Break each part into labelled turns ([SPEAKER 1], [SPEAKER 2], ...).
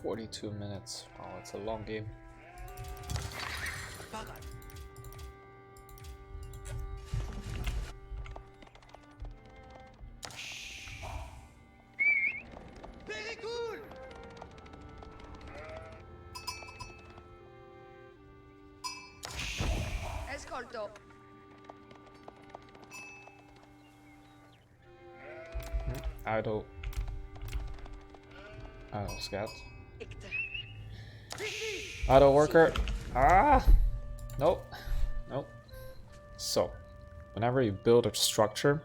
[SPEAKER 1] 42 minutes. Oh, it's a long game.
[SPEAKER 2] Ascolto.
[SPEAKER 1] Idle scout. Idle worker. Ah! Nope. Nope. So, whenever you build a structure,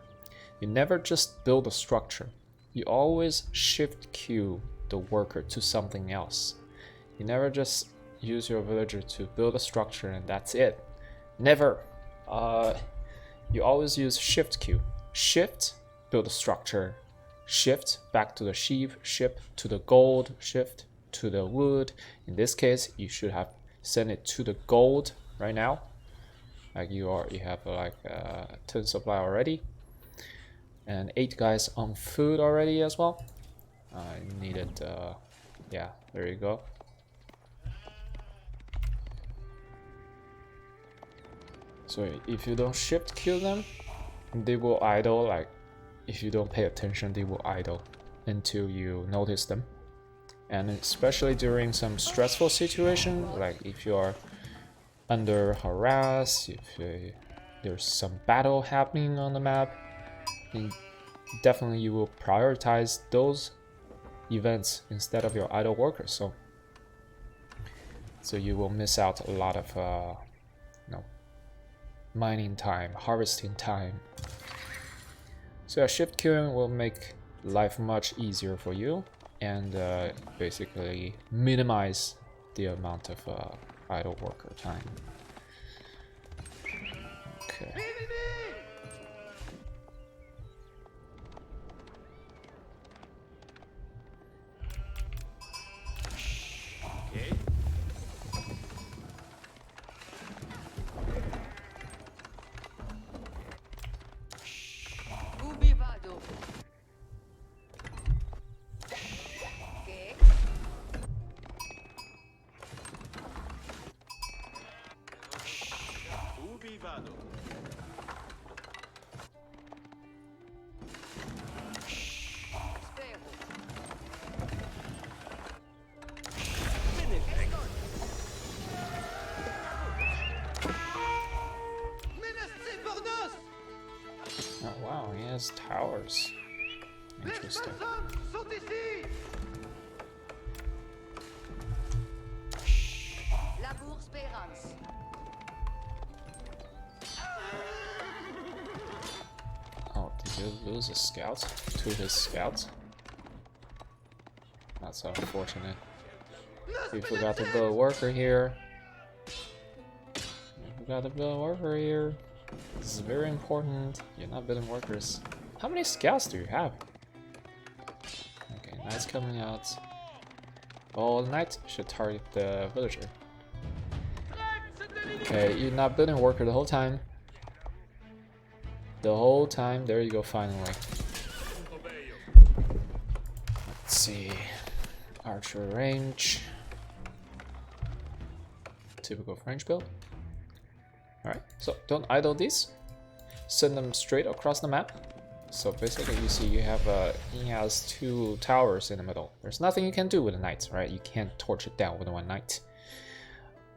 [SPEAKER 1] you never just build a structure. You always shift Q the worker to something else. You never just use your villager to build a structure and that's it. Never. You always use shift Q. Shift, build a structure. Shift back to the sheep, shift to the gold, shift to the wood. In this case, you should have sent it to the gold right now. Like you have like 10 supply already, and 8 guys on food already as well. Needed, yeah, there you go. So if you don't shift kill them, they will idle. Like if you don't pay attention, they will idle until you notice them. And especially during some stressful situation, like if you are under harass, if there's some battle happening on the map, then definitely you will prioritize those events instead of your idle workers. So you will miss out a lot of mining time, harvesting time. So shift queuing will make life much easier for you and basically minimize the amount of idle worker time. Okay. Oh wow, he has towers. Interesting. Oh, did you lose a scout to his scouts? That's unfortunate. You forgot to build a worker here. You forgot to build a worker here. This is very important. You're not building workers. How many scouts do you have? Okay, knight's coming out. Oh, the knight should target the villager. Okay, you're not building a worker the whole time. The whole time. There you go, finally. Let's see. Archer range. Typical French build. Alright, so don't idle these. Send them straight across the map. So basically you see you have he has 2 towers in the middle. There's nothing you can do with a knight, right? You can't torch it down with one knight.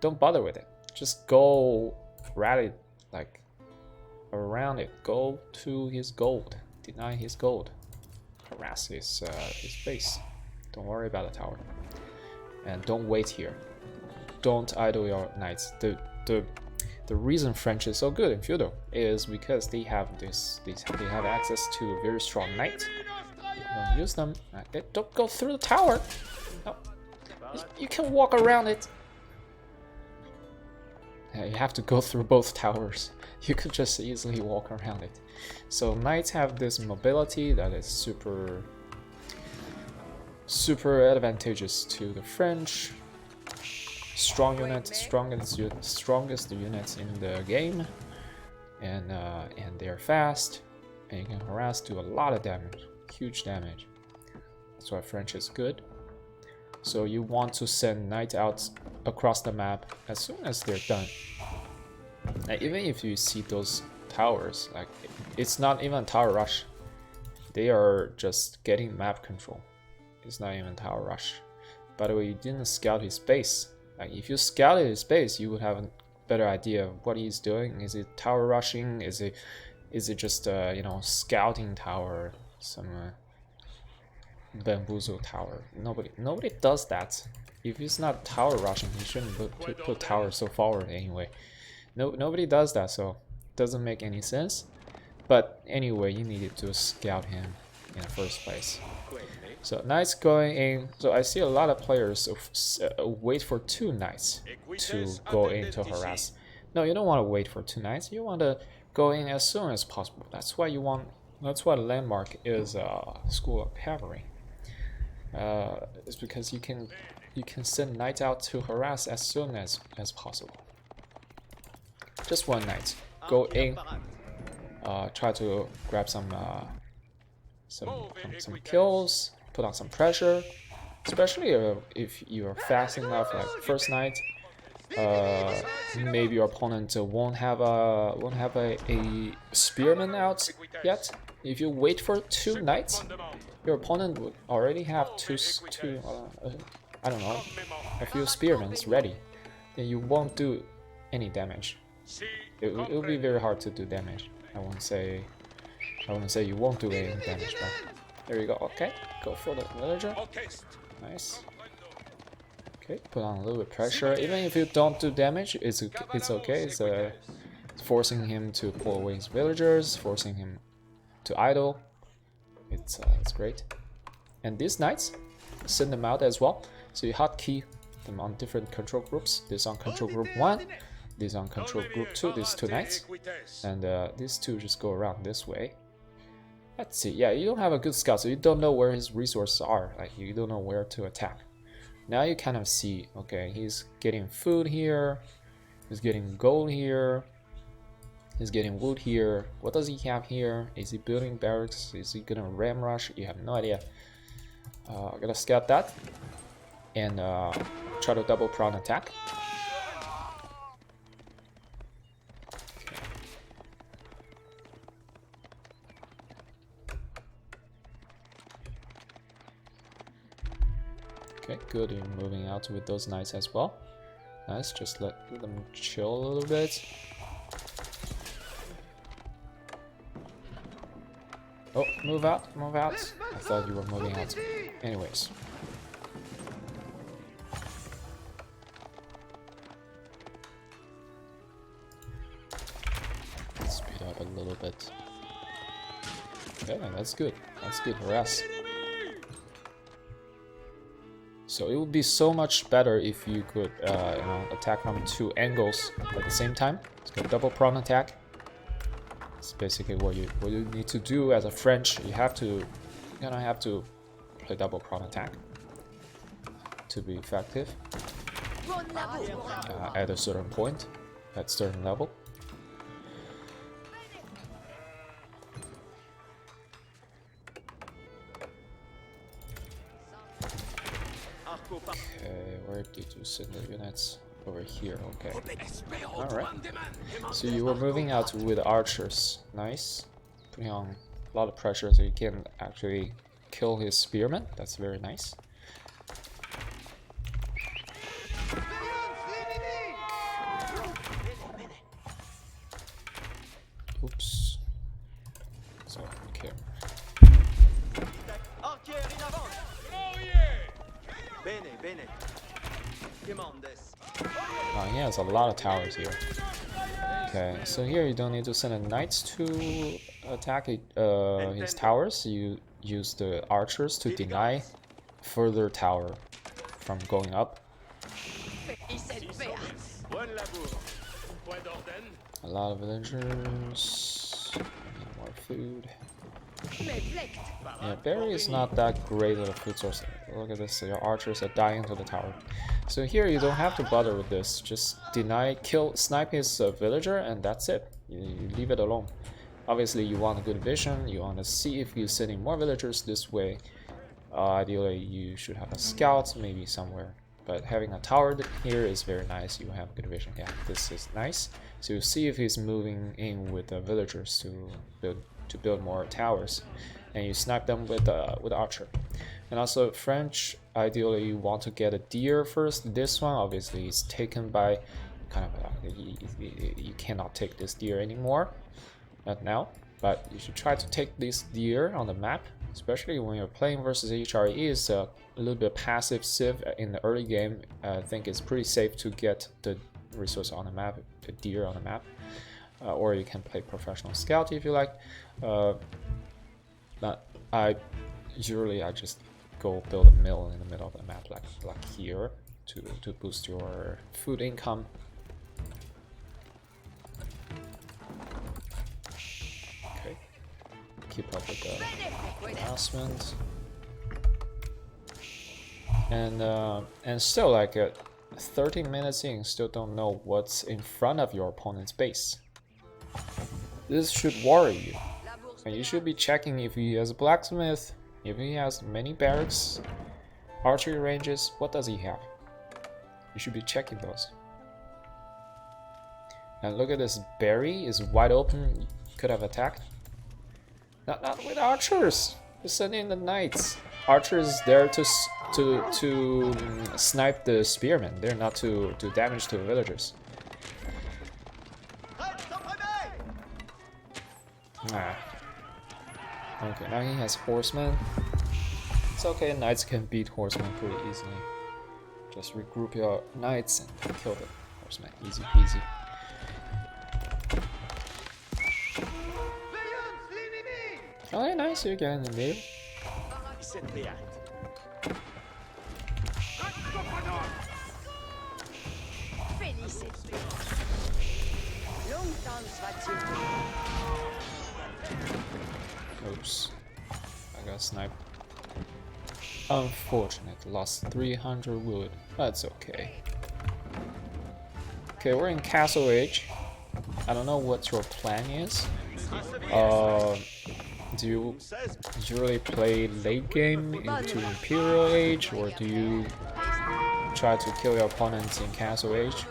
[SPEAKER 1] Don't bother with it. Just go rally like around it. Go to his gold. Deny his gold. Harass his base. Don't worry about the tower. And don't wait here. Don't idle your knights. The reason French is so good in feudal is because they have they have access to a very strong knight. You don't use them. Don't go through the tower. No, you can walk around it. Yeah, you have to go through both towers. You could just easily walk around it. So knights have this mobility that is super advantageous to the French. Strong unit, strongest units in the game, and they're fast, and you can harass, do a lot of damage, huge damage. That's why French is good. So you want to send knights out across the map as soon as they're done. And even if you see those towers, like it's not even tower rush. They are just getting map control. It's not even tower rush. By the way, you didn't scout his base. Like if you scouted his base, you would have a better idea of what he's doing. Is it tower rushing? Is it just you know, scouting tower? Some bamboozle tower. Nobody does that. If it's not tower rushing, you shouldn't put tower so forward anyway. Nobody does that, so it doesn't make any sense. But anyway, you needed to scout him in the first place. So knights going in. So I see a lot of players wait for 2 knights to go in to harass. No, you don't want to wait for 2 knights. You want to go in as soon as possible. That's why you want. That's why landmark is School of Cavalry. It's because you can send knights out to harass as soon as possible. Just 1 knight. Go in. Try to grab some kills. Put on some pressure. Especially if you're fast enough, like first knight. Maybe your opponent won't have a spearman out yet. If you wait for 2 knights, your opponent would already have I don't know, a few spearmans ready. Then you won't do any damage. It will be very hard to do damage. I won't say you won't do any damage, but there you go. Okay, go for the villager. Nice. Okay, put on a little bit of pressure. Even if you don't do damage, it's okay. It's forcing him to pull away his villagers, forcing him to idle. It's great. And these knights, send them out as well. So you hotkey them on different control groups. This on control group 1, this on control group 2. These 2 knights, and these 2 just go around this way. Let's see. Yeah, you don't have a good scout, so you don't know where his resources are. Like you don't know where to attack. Now you kind of see, okay, he's getting food here, he's getting gold here, he's getting wood here. What does he have here? Is he building barracks? Is he gonna ram rush? You have no idea. I'm gonna scout that and try to double prawn attack. Okay, good. You're moving out with those knights as well. Nice. Just let them chill a little bit. Oh, move out, move out. I thought you were moving out. Anyways. Speed up a little bit. Okay, that's good. That's good. Harass. So it would be so much better if you could, you know, attack from 2 angles at the same time. It's got double prawn attack. It's basically what you need to do as a French. You're gonna have to play double prawn attack to be effective at a certain point, at certain level. Okay, where did you send the units? Over here, okay. Alright. So you were moving out with archers. Nice. Putting on a lot of pressure so you can actually kill his spearmen. That's very nice. Oops. So, okay. He has a lot of towers here. Okay, so here you don't need to send the knights to attack his towers. You use the archers to deny further tower from going up. A lot of villagers. Need more food. Yeah, berry is not that great of a food source. Look at this, your archers are dying to the tower. So here you don't have to bother with this. Just deny, kill, snipe his villager, and that's it. You leave it alone. Obviously, you want a good vision. You want to see if you're sending more villagers this way. Ideally, you should have a scout maybe somewhere. But having a tower here is very nice. You have good vision. Yeah, this is nice. So you see if he's moving in with the villagers to build more towers, and you snipe them with archer. And also French, ideally you want to get a deer first. This one obviously is taken by kind of you cannot take this deer anymore, not now. But you should try to take this deer on the map, especially when you're playing versus HRE. Is a little bit passive civ in the early game. I think it's pretty safe to get the resource on the map, the deer on the map, or you can play professional scout if you like. But I just go build a mill in the middle of the map, like here, to boost your food income. Keep up with the announcement, and still like 30 minutes in, still don't know what's in front of your opponent's base. This should worry you, and you should be checking if he has a blacksmith, if he has many barracks, archery ranges. What does he have? You should be checking those. And look at this, berry is wide open. Could have attacked. Not with archers. You're sending the knights. Archers is there to snipe the spearmen. They're not to do damage to the villagers. Nah. Okay, now he has horsemen. It's okay. Knights can beat horsemen pretty easily. Just regroup your knights and kill the horsemen. Easy peasy. Okay, nice, you get in the middle. Oops, I got sniped. Unfortunate, lost 300 wood. That's okay. Okay, we're in Castle Age. I don't know what your plan is. Do you usually play late game into Imperial Age, or do you try to kill your opponents in Castle Age?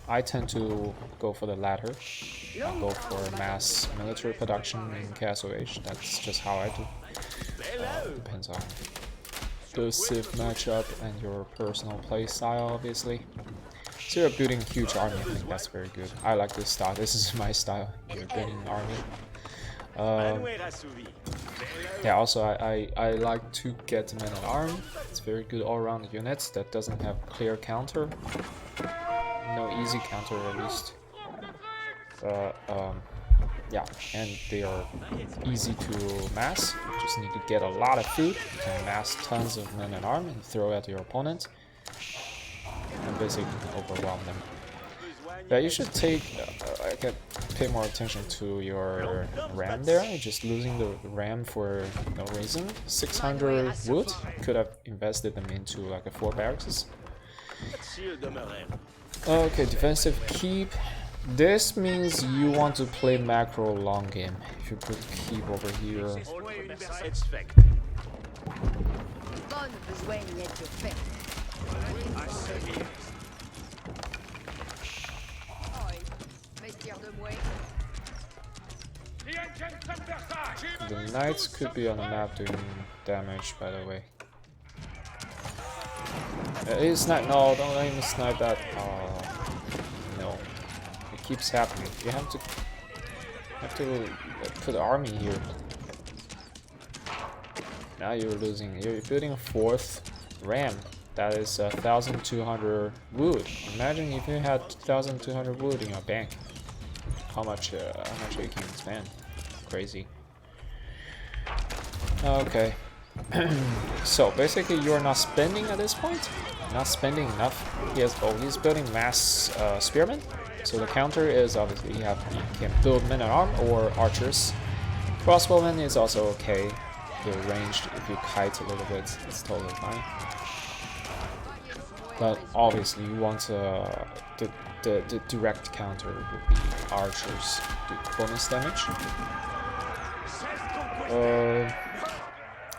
[SPEAKER 1] I tend to go for the latter. I go for mass military production in Castle Age. That's just how I do. Depends on the civ matchup and your personal play style, obviously. So you're building a huge army. I think that's very good. I like this style. This is my style. You're building an army. Yeah, also I like to get men at arm. It's very good all-round units that doesn't have clear counter. No easy counter at least. Yeah, and they are easy to mass. You just need to get a lot of food. You can mass tons of men at arm and throw at your opponent. And basically overwhelm them. Yeah, you should pay more attention to your RAM there. You're just losing the RAM for no reason. 600 wood, could have invested them into like a 4 barracks. Okay, defensive keep. This means you want to play macro long game. If you put keep over here. The knights could be on the map doing damage, by the way. He sniped. No, don't let him snipe that. No, it keeps happening. You have to put army here. Now you're losing. You're building a 4th ram. That is 1,200 wood. Imagine if you had 1,200 wood in your bank. How much you can spend? Crazy. Okay. So basically, you are not spending at this point. Not spending enough. He's building mass spearmen. So the counter is obviously you can build men at arm or archers. Crossbowmen is also okay. They're ranged. If you kite a little bit, it's totally fine. But obviously, you want the direct counter would be archers do bonus damage.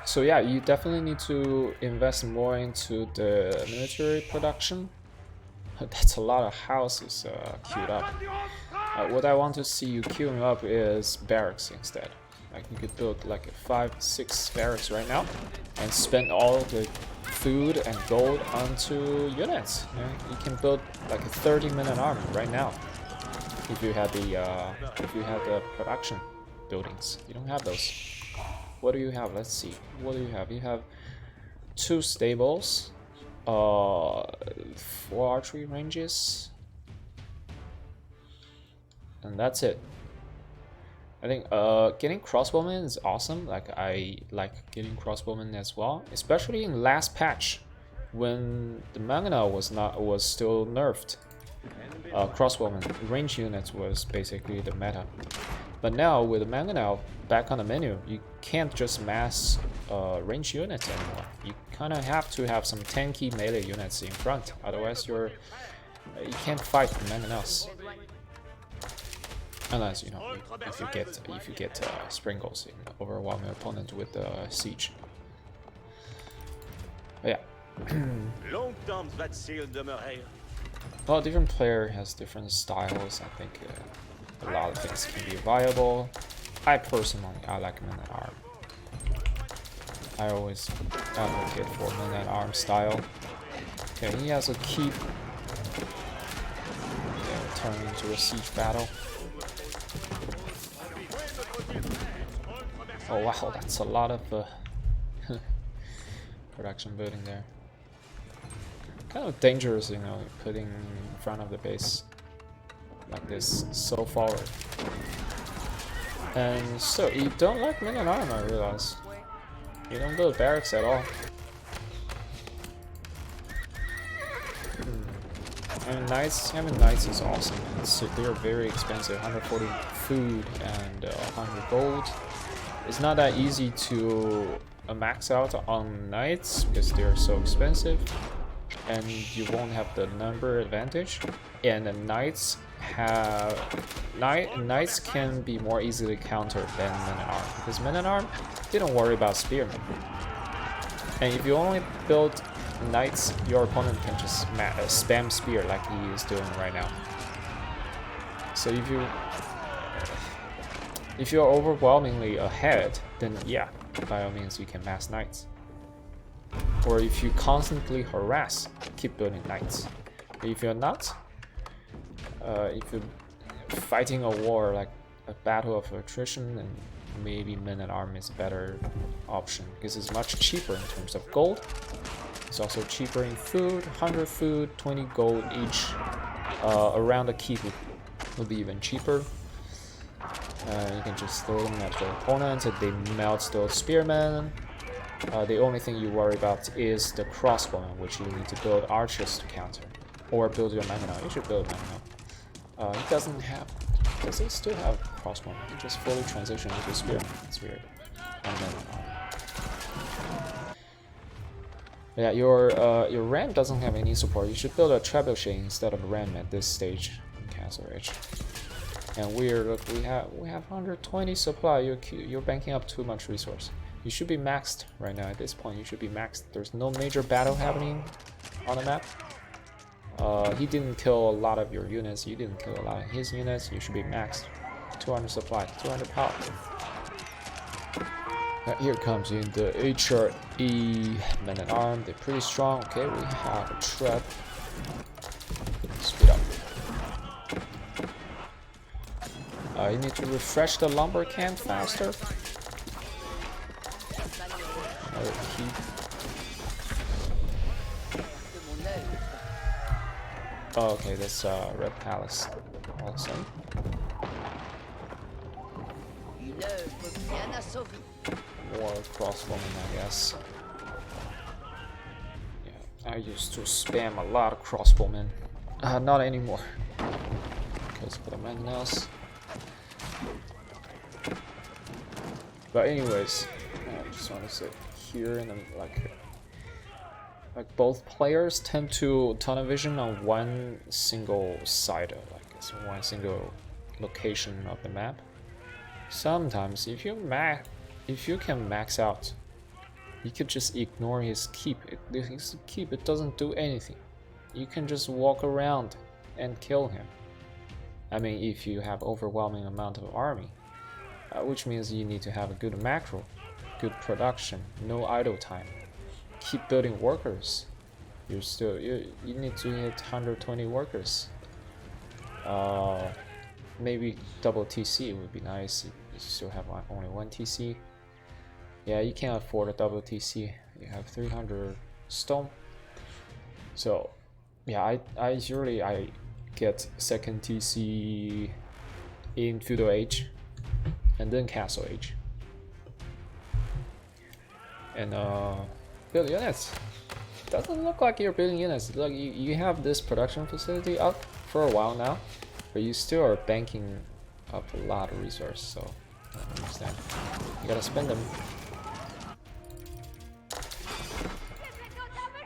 [SPEAKER 1] So yeah, you definitely need to invest more into the military production. That's a lot of houses queued up. What I want to see you queuing up is barracks instead. Like you could build like 5-6 barracks right now and spend all the food and gold onto units. You can build like a 30-minute army right now if you had the production buildings. You don't have those. What do you have? Let's see. What do you have? You have 2 stables, 4 archery ranges, and that's it. I think getting crossbowmen is awesome. Like I like getting crossbowmen as well, especially in last patch when the Mangana was still nerfed. Crossbowmen range units was basically the meta. But now with the Mangana back on the menu, you can't just mass range units anymore. You kind of have to have some tanky melee units in front, otherwise you can't fight the Manganas. Unless if you get sprinkles in overwhelm your opponent with the siege. But yeah. Well, different player has different styles. I think a lot of things can be viable. I like men at arm. I always advocate for men at arm style. Okay, he has a keep. Yeah, turn into a siege battle. Oh wow, that's a lot of production building there. Kind of dangerous, putting in front of the base like this so forward. And so you don't like men at arm, I realize. You don't build barracks at all. And having knights is awesome. They're very expensive, 140 food and 100 gold. It's not that easy to max out on knights because they're so expensive, and you won't have the number advantage. And the knights can be more easily countered than men at arm because men at arm didn't worry about spearmen. And if you only build knights, your opponent can just spam spear like he is doing right now. So if you're overwhelmingly ahead, then yeah, by all means you can mass knights. Or if you constantly harass, keep building knights. If you're not, if you're fighting a war like a battle of attrition, then maybe men at arm is a better option because it's much cheaper in terms of gold. It's also cheaper in food, 100 food, 20 gold each. Around the keep will be even cheaper. You can just throw them at your opponents and they melt those spearmen. The only thing you worry about is the crossbowmen, which you need to build archers to counter. Or build your Mangana. You should build Mangana. He doesn't have... Does he still have crossbowmen? He just fully transitioned into spearman. It's weird. And then, yeah, your ram doesn't have any support. You should build a trebuchet instead of a ram at this stage in Castle Ridge. And look, we have 120 supply. You're banking up too much resource. You should be maxed right now. At this point, you should be maxed. There's no major battle happening on the map. He didn't kill a lot of your units. You didn't kill a lot of his units. You should be maxed. 200 supply, 200 power. Here comes in the HRE men at arm. They're pretty strong. Okay, we have a trap. Speed up. You need to refresh the lumber can faster. Another key. Oh, okay, that's Red Palace. Awesome. More crossbowmen, I guess. Yeah, I used to spam a lot of crossbowmen. Not anymore. Because for the Manganels. But anyways, I just want to say here, and like both players tend to tunnel vision on one single side, like it's one single location of the map. Sometimes, if you can max out You could just ignore his keep. His keep, it doesn't do anything. You can just walk around and kill him. I mean, if you have overwhelming amount of army, which means you need to have a good macro, good production, no idle time. Keep building workers. You need to hit 120 workers. Maybe double TC would be nice. You still have only one TC. Yeah, you can't afford a double TC. You have 300 stone. So, yeah, I usually get second TC in feudal age, and then castle age, and build units. Doesn't look like you're building units. Look, you have this production facility up for a while now, but you still are banking up a lot of resources. So I don't understand. You gotta spend them.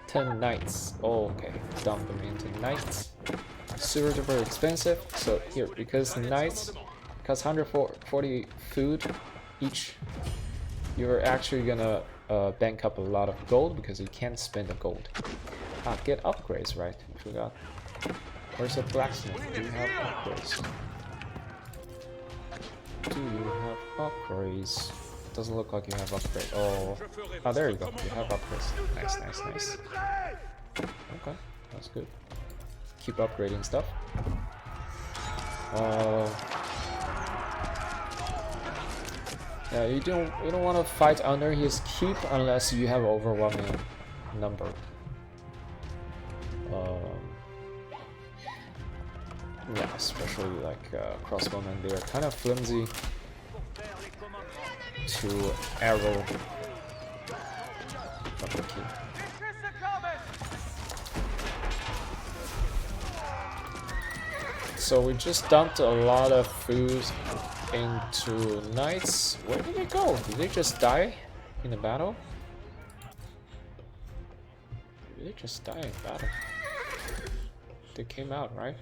[SPEAKER 1] 10 knights. Oh, okay. Dump them into knights. Super expensive. So here, because knights cost 140 food each, you're actually gonna bank up a lot of gold because you can't spend the gold. Get upgrades, right? I forgot. Where's the blacksmith? Do you have upgrades? Do you have upgrades? Doesn't look like you have upgrades. Oh, there you go. You have upgrades. Nice, nice, nice. Okay, that's good. Keep upgrading stuff. Yeah, you don't want to fight under his keep unless you have overwhelming number. Yeah, especially like crossbowmen, they're kind of flimsy to arrow from the keep. So we just dumped a lot of food into knights. Where did they go? Did they just die in the battle? Did they just die in battle? They came out, right?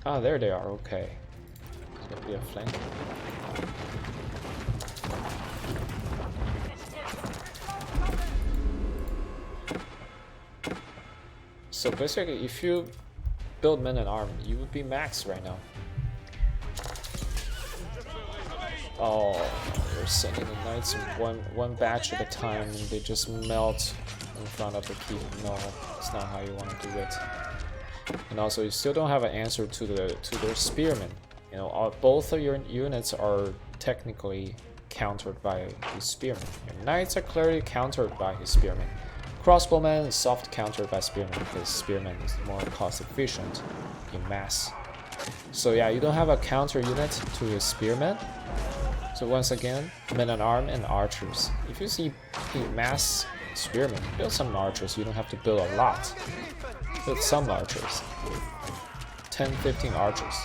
[SPEAKER 1] Ah, there they are. Okay. There's gonna be a flank. So basically, if you build men and army, you would be max right now. Oh, they're sending the knights one batch at a time, and they just melt in front of the keep. No, it's not how you want to do it. And also, you still don't have an answer to their spearmen. You know, both of your units are technically countered by his spearmen. Your knights are clearly countered by his spearmen. Crossbowman is soft countered by spearmen because spearman is more cost efficient in mass. So yeah, you don't have a counter unit to his spearmen. So once again, men at arm and archers. If you see mass spearmen, build some archers. You don't have to build a lot. Build some archers. 10-15 archers.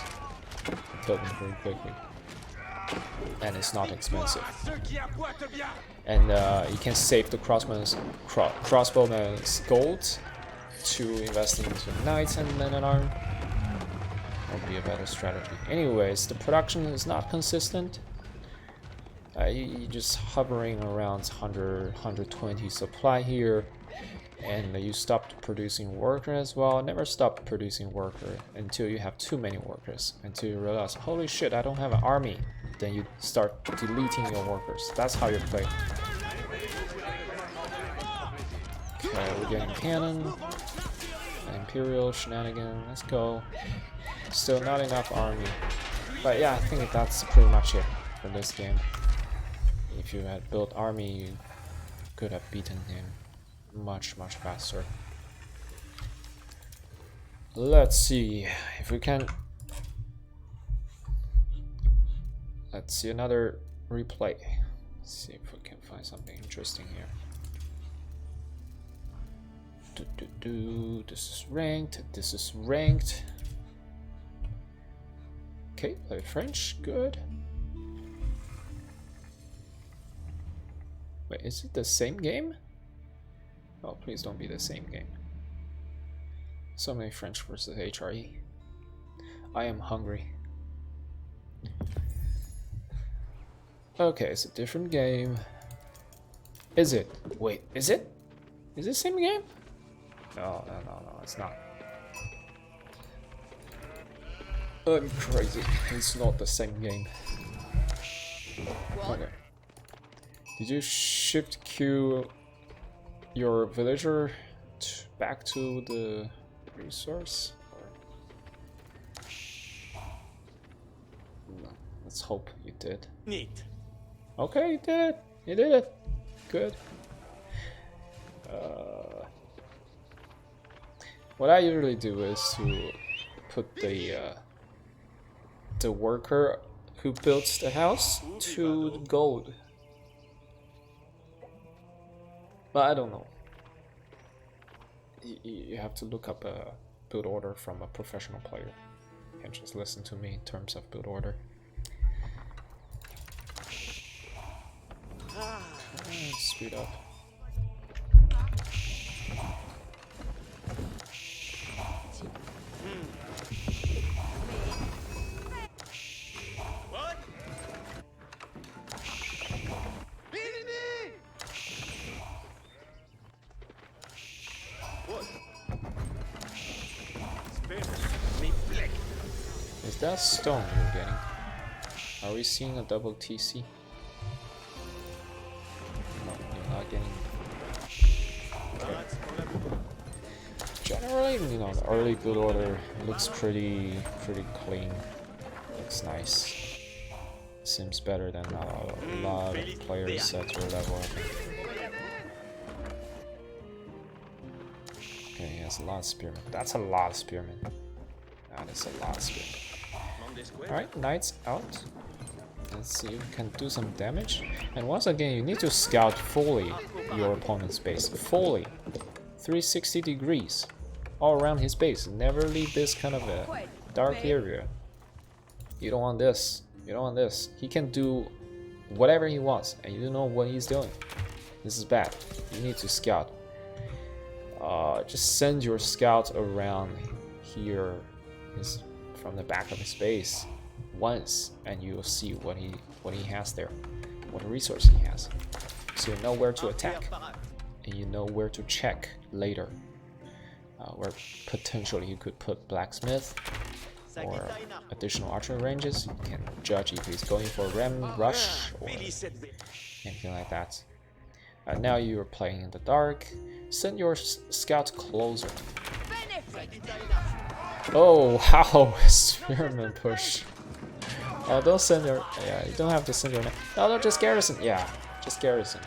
[SPEAKER 1] Kill them very quickly. And it's not expensive. And you can save the crossbowman's gold to invest into knights and men at arm. That would be a better strategy. Anyways, the production is not consistent. You're just hovering around 100, 120 supply here. And you stopped producing worker as well. Never stop producing worker until you have too many workers. Until you realize, holy shit, I don't have an army. Then you start deleting your workers. That's how you play. Okay, we're getting cannon. Imperial shenanigan. Let's go. Still not enough army. But yeah, I think that's pretty much it for this game. If you had built army, you could have beaten him much faster. Let's see if we can. Let's see another replay. Let's see if we can find something interesting here. This is ranked. This is ranked. Okay, play French. Good. Wait, is it the same game? Oh, please don't be the same game. So many French versus HRE. I am hungry. Okay, it's a different game. Is it? Wait, is it? Is it the same game? No, it's not. I'm crazy. It's not the same game. Okay. Did you shift Q your villager back to the resource? No, let's hope you did.
[SPEAKER 2] Neat.
[SPEAKER 1] Okay, you did it. You did it. Good. What I usually do is to put the worker who builds the house to the gold. But I don't know. You have to look up a build order from a professional player. You can't just listen to me in terms of build order. Okay, speed up.
[SPEAKER 2] What?
[SPEAKER 1] Is that stone you're getting? Are we seeing a double TC? No, you're not getting. Okay. Generally, you know, the early build order looks pretty clean. Looks nice. Seems better than a lot of players at your level, I think. Okay, he has a lot of spearmen. That's a lot of spearmen. That is a lot of spearmen. Alright, knights out. Let's see if we can do some damage. And once again, you need to scout fully your opponent's base. Fully. 360 degrees. All around his base. Never leave this kind of a dark area. You don't want this. You don't want this. He can do whatever he wants, and you don't know what he's doing. This is bad. You need to scout. Just send your scouts around here, from the back of his base, once, and you'll see what he has there, what resource he has. So you know where to attack, and you know where to check later. Where potentially you could put blacksmith or additional archery ranges. You can judge if he's going for a ram rush or anything like that. Now you're playing in the dark. Send your scouts closer. Oh wow, spearman push. Oh, don't send your. Yeah, you don't have to send your. No, just garrison. Yeah, just garrison.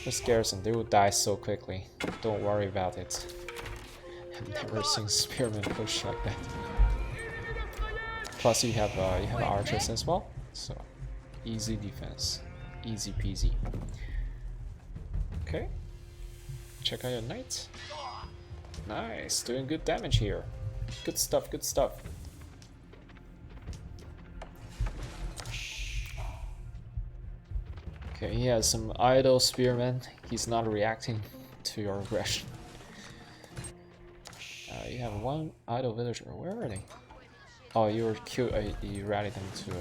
[SPEAKER 1] Just garrison. They will die so quickly. Don't worry about it. I've never seen spearman push like that. Plus, you have archers as well, so easy defense, easy peasy. Okay, check out your knight. Nice, doing good damage here. Good stuff, good stuff. Okay, he has some idle spearmen. He's not reacting to your aggression. You have one idle villager. Where are they? Oh, you rallied them to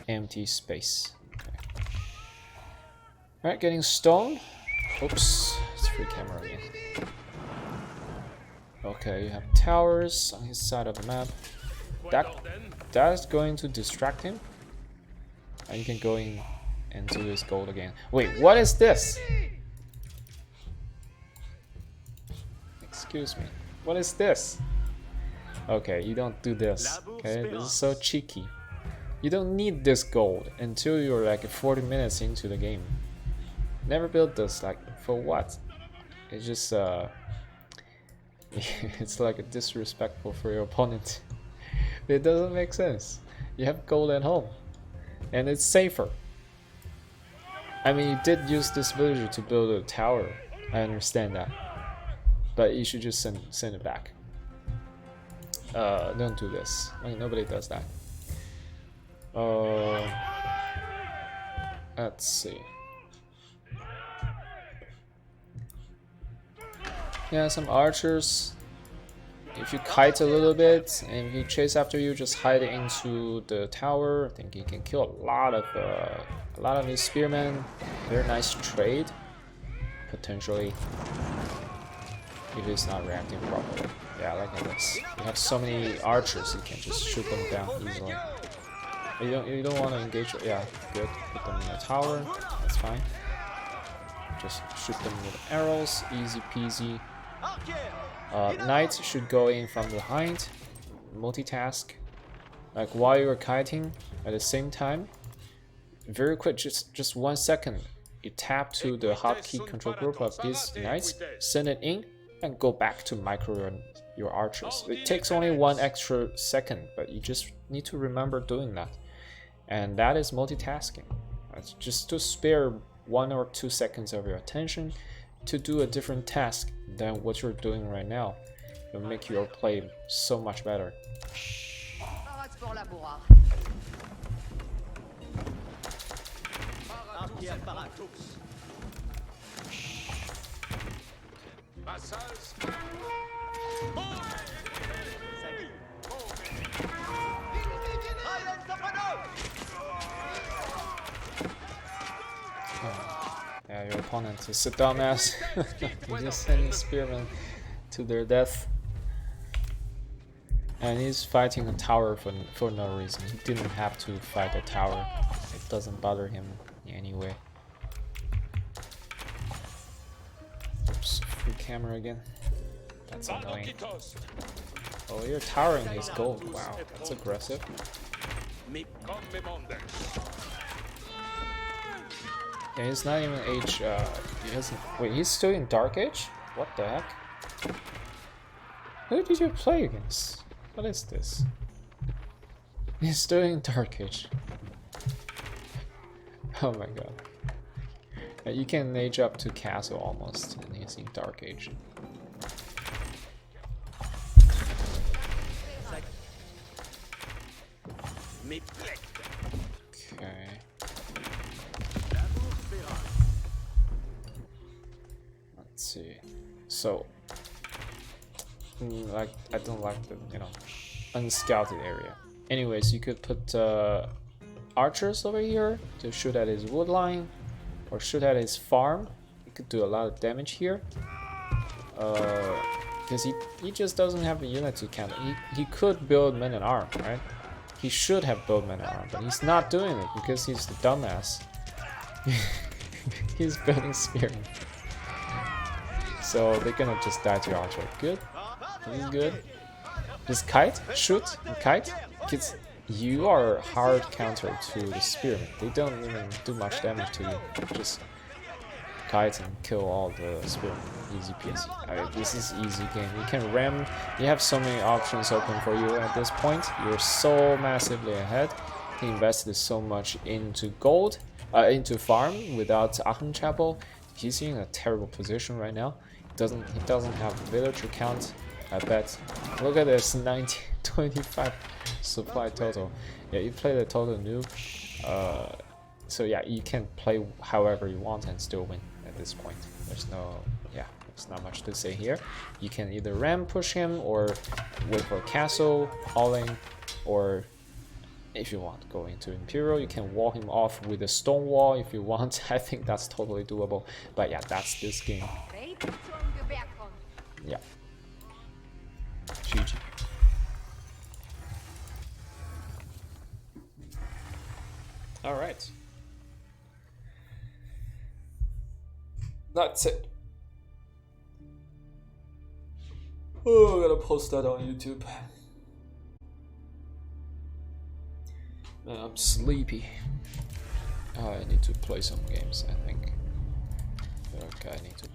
[SPEAKER 1] empty space. Okay. Alright, getting stone. Oops, it's free camera again. Okay, you have towers on his side of the map. That's going to distract him. And you can go in and do his gold again. Wait, what is this? Excuse me. What is this? Okay, you don't do this. Okay, this is so cheeky. You don't need this gold until you're like 40 minutes into the game. Never build this, like, for what? It's just it's like disrespectful for your opponent. It doesn't make sense. You have gold at home, and it's safer. I mean, you did use this villager to build a tower. I understand that, but you should just send it back. Don't do this. I mean, nobody does that. Let's see. Yeah, some archers. if you kite a little bit and if he chase after you, just hide into the tower. I think he can kill a lot of his spearmen. Very nice trade, potentially, if he's not reacting properly. Yeah, look at this. You have so many archers, you can just shoot them down easily. You don't want to engage. Yeah, good. Put them in the tower. That's fine. Just shoot them with arrows. Easy peasy. Knight should go in from behind. Multitask. Like while you're kiting, at the same time, very quick. Just 1 second. You tap to the hotkey control group of these knights. Send it in and go back to micro your archers. It takes only 1 extra second, but you just need to remember doing that. And that is multitasking. It's just to spare 1 or 2 seconds of your attention to do a different task than what you're doing right now. It'll make your play so much better. Yeah, your opponent is a dumbass. He's just sending spearmen to their death. And he's fighting a tower for no reason. He didn't have to fight a tower. It doesn't bother him in any way. Oops, free camera again. That's annoying. Oh, you're towering his gold. Wow, that's aggressive. Yeah, he's not even age. He hasn't. Wait, he's still in Dark Age? What the heck? Who did you play against? What is this? He's still in Dark Age. Oh my god. Yeah, you can age up to Castle almost, and he's in Dark Age. Okay. Let's see. So, like, I don't like the, unscouted area. Anyways, you could put archers over here to shoot at his wood line, or shoot at his farm. You could do a lot of damage here. Because he just doesn't have a unity count. He could build men at arm, right? He should have built men at arm, but he's not doing it because he's the dumbass. He's building spearmen. So they're gonna just die to archer. Good. This is good. Just kite, shoot, and kite. Because you are hard counter to the spearmen. They don't even do much damage to you. Just kite and kill all the spearmen. Easy peasy. This is easy game. You can ram. You have so many options open for you at this point. You're so massively ahead. He invested so much into gold, into farm without Aachen Chapel. He's in a terrible position right now. He doesn't have villager count. I bet. Look at this, 1925 supply total. Yeah, you play the total noob. So yeah, you can play however you want and still win at this point. There's not much to say here. You can either ram push him or wait for castle, all in, or if you want, go into Imperial. You can wall him off with a stone wall if you want. I think that's totally doable. But yeah, that's this game. Yeah. GG. Alright. That's it. Oh, I gotta post that on YouTube. Man, I'm sleepy. I need to play some games, I think. Okay, I need to